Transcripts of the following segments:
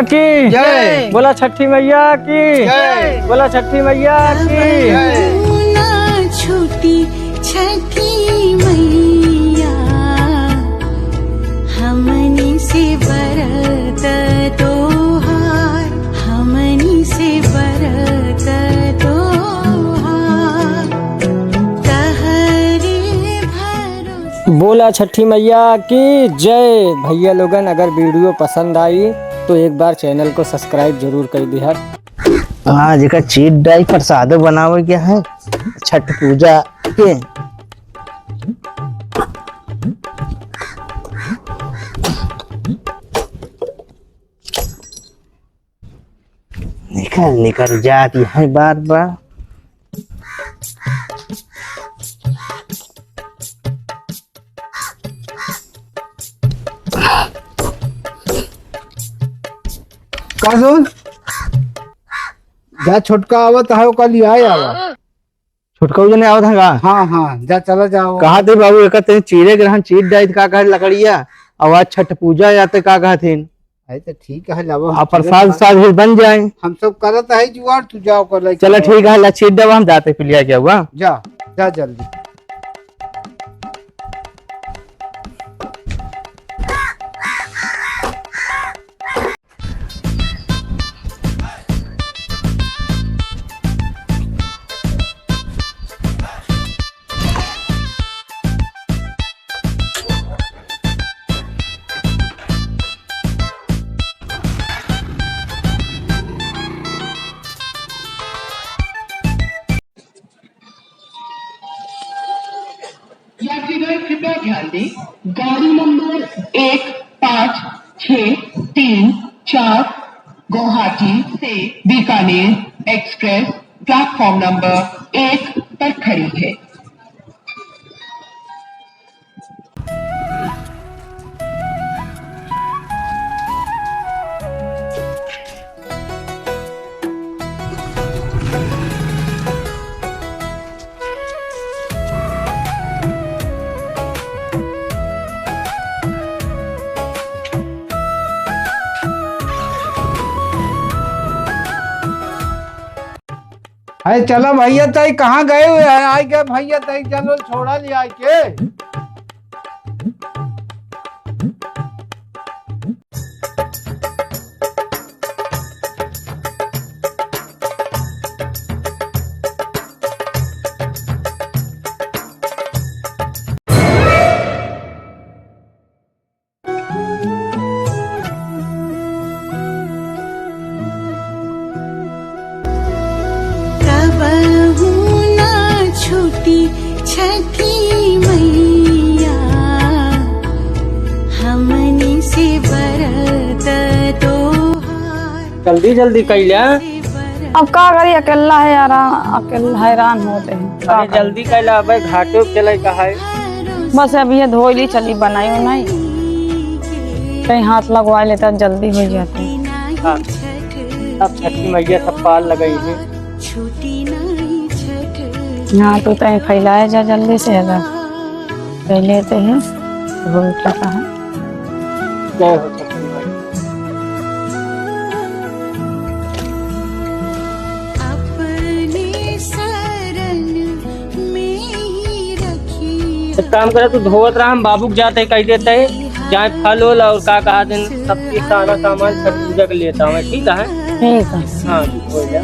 की जय। बोला छठी मैया की जय। बोला छठी मैया की। छूटी छठी मैया हमनी से बरत तोहार, हमनी से बरत तोहार तहरे भरोसे। बोला छठी मैया की जय। भैया लोगन अगर वीडियो पसंद आई तो एक बार चैनल को सब्सक्राइब जरूर कर दिया। आज का चीट डाई प्रसाद बनावे क्या है छठ पूजा के। निकल निकल जाती है बार बार। काजोल जा छोटका आवत है कल आए आवा। छुटका जने आवत है का। हाँ हाँ जा चला जाओ। कहा थे बाबू एक तेरे चीरे ग्रहण चीट डाई का कहा लकड़िया आवाज छठ पूजा जाते का कहा थे। अरे तो ठीक है लाओ आप प्रसाद साथ भी बन जाए। हम सब करत है जुआर तू जाओ कर ले। चलो ठीक है चीट डबा हम जाते पिलिया क्या हुआ। जा जा जल्दी। यात्रीगण कृपया ध्यान दें, गाड़ी नंबर 1563 गुवाहाटी से बीकानेर एक्सप्रेस प्लेटफॉर्म नंबर 1 पर खड़ी है। अरे चलो भैया ताई कहाँ गए हुए हैं। आई गए भैया ताई चलो छोड़ा ले आए के। छूटी छठी मैया हमनी से बरत तोहार। जल्दी जल्दी कैला। अब का करी अकेला है यार, अकेला हैरान होते हैं। अरे जल्दी कैला भाई घाटे चले का है। बस अब ये धोइली चली बनाई हो नहीं कहीं हाथ लगवा लेता जल्दी हो जाती। हाँ, सब छठी मैया सब पाल लगाई है। यहाँ तो तय फैलाया जा जल्दी से अगर ले लेते हैं हो जाता है। जय हो छठी मैया। अपने शरण में ही रखी। एक काम करे तू धोवत रहा हम बाबू के जाते कह देते है जाए फल वल और का कहा दिन सबकी सारा सामान छठ पूजा के लेता हूँ। ठीक है ठीक है। हाँ हो जा।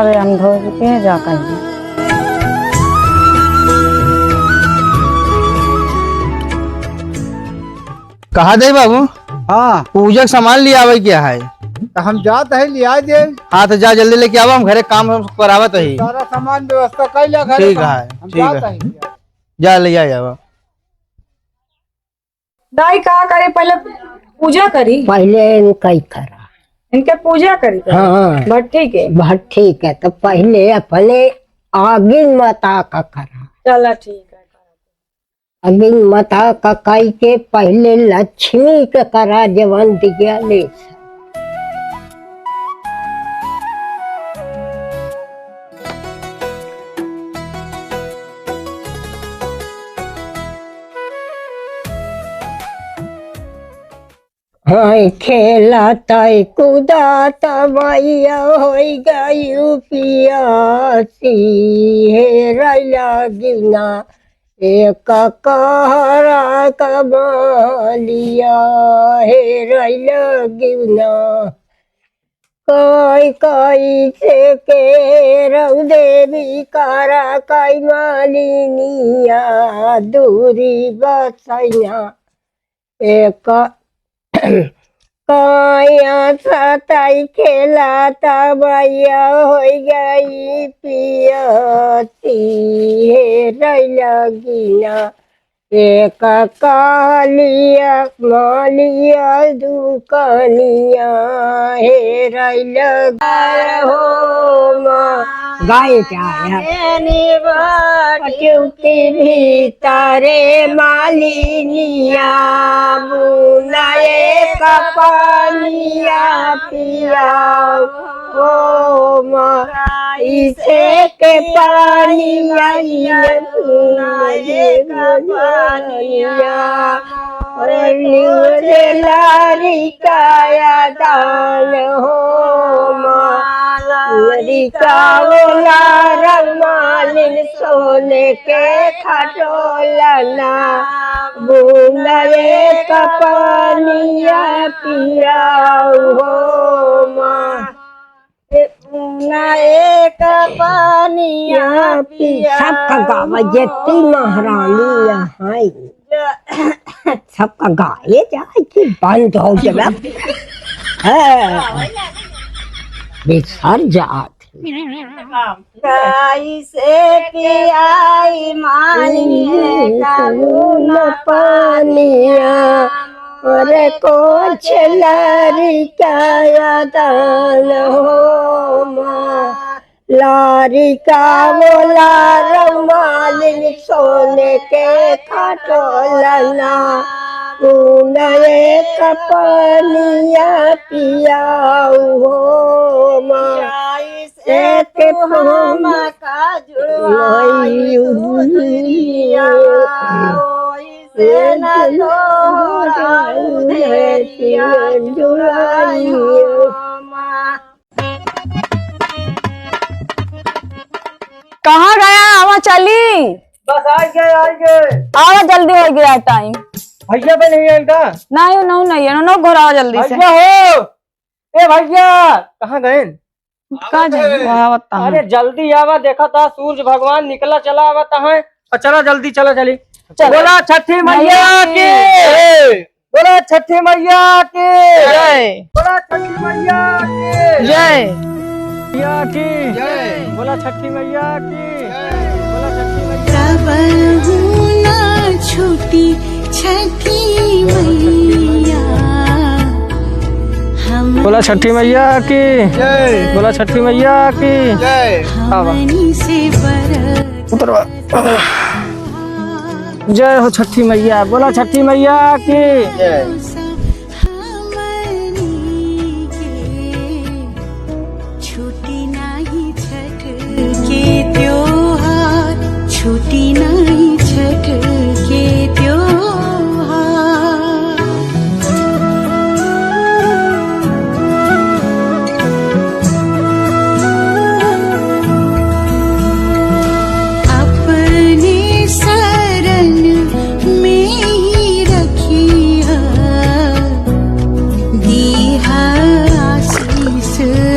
अरे हम धो के जा कर कहा दे बाबू हाँ पूजा के सामान लिया आवे क्या है। तो हम जात है ले आए दे। हाँ तो जा जल्दी लेके आवा हम घरे काम करावत ही। सारा सामान व्यवस्था कर लिया घर। ठीक है हम ठीक जात है है। जा ले जावा। दाई का करे पहले पूजा करी। पहले कई करा। इनके पूजा करी हाँ बट ठीक है बहुत ठीक है। तो पहले अपने आगिन माता का करा। चला ठीक है। आगिन माता का कई के पहले लक्ष्मी के करा जवन दिया ले। हाय खेला तय कुदा तमैया हो गई पियासी हे रैला गिना एक कहरा कमालिया हे रैला गिना कोई कोई से के रऊ देवी कारा कई मालिनिया दूरी बसैया एक काया सताई खेला तबैया हो गई पियती हे रैला गिना एक कालिया मालिया दुकानिया हे रैला हो माँ गाय क्योंकि भी तारे मालिनिया बुनाए कपालिया पिया ओ माँ इसे के पानिया बुनाए कपालिया लारी काया दान हो मालिका बोला रमालिन सोने के खटोलना बुनाए कपानिया पिया हो माँ बुनाए कपानिया पिया सबका गावा जती महारानी यहाँ सबका गाये जाए कि बंद हो जब बेसर जात से पियाई मानिए पानिया और कुछ लारी का दान हो माँ लारी का बोला रमालिन सोने के खटोलना बुनाए कपानिया पिया हो माँ एक फूल का जुड़वाई उलिया से न जुड़ाई माँ कहाँ गया? आवा चली बस आ गए आवा जल्दी हो गया टाइम। भैया पे नहीं है इनका नहीं नहीं है नो घोरा जल्दी से। भैया हो ए भैया कहाँ गए? कहाँ जाए? अरे जल्दी आवा, देखा था सूरज भगवान निकला चला आवता है। चला जल्दी चला चली। बोला छठी मैया की, बोला छठी मैया की जय, बोला छठी मैया की जय मैया की जय, बोला छठी मैया की बोला छठी मैया। प्रभु ना छूटी छठी मैया हम बोला छठी मैया की जय, बोला छठी मैया की जय। हमनी से बरत उतरवा। जय हो छठी मैया, बोला छठी मैया की जय। हमनी के छूटी नहीं छठ के त्योहार, छूटी नहीं छठ के त्योहार। अपने शरण में ही रखिया, दीहा आशीष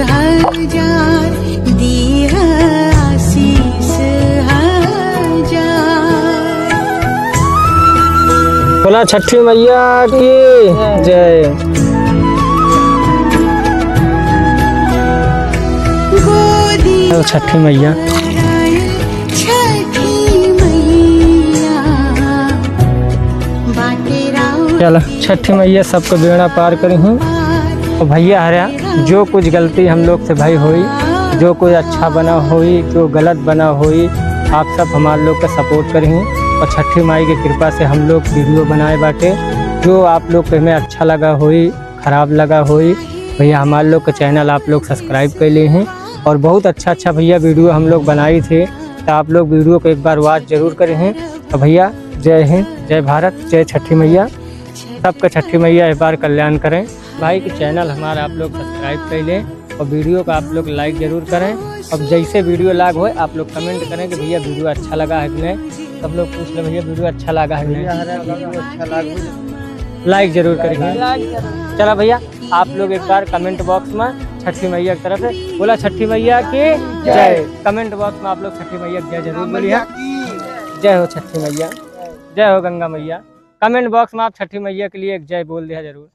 हजार, दीहा आशीष हजार। बोला छठी मैया की जय। गोदी छठी मैया, छठी मैया बाटे राउर चलो छठी मैया सबको बेड़ा पार करी हूँ। और भैया हरिया जो कुछ गलती हम लोग से भाई हुई, जो कुछ अच्छा बना हुई, जो गलत बना हुई, आप सब हमारे लोग का सपोर्ट करी। और छठी माई की कृपा से हम लोग वीडियो बनाए बाटे। जो आप लोग को हमें अच्छा लगा हुई, खराब लगा हुई, भैया हमारे लोग का चैनल आप लोग सब्सक्राइब कर लिए हैं। और बहुत अच्छा भैया वीडियो हम लोग बनाई थे, तो आप लोग वीडियो को एक बार वॉच जरूर करें हैं। तो भैया जय हिंद, जय भारत, जय छठी मैया। सबका छठी मैया इस बार कल्याण करें। भाई के चैनल हमारा आप लोग सब्सक्राइब कर लें और वीडियो को आप लोग लाइक जरूर करें। अब जैसे वीडियो लाग हो आप लोग कमेंट करें कि भैया वीडियो अच्छा लगा है कि नहीं। सब लोग पूछ ले भैया वीडियो अच्छा लगा है कि नहीं, लाइक जरूर करेंगे। चला भैया आप लोग एक बार कमेंट बॉक्स में छठी मैया की तरफ से बोला छठी मैया की जय। कमेंट बॉक्स में आप लोग छठी मैया की जय जरूर बोलिए। जय हो छठी मैया, जय हो गंगा मैया। कमेंट बॉक्स में आप छठी मैया के लिए एक जय बोल दिया जरूर।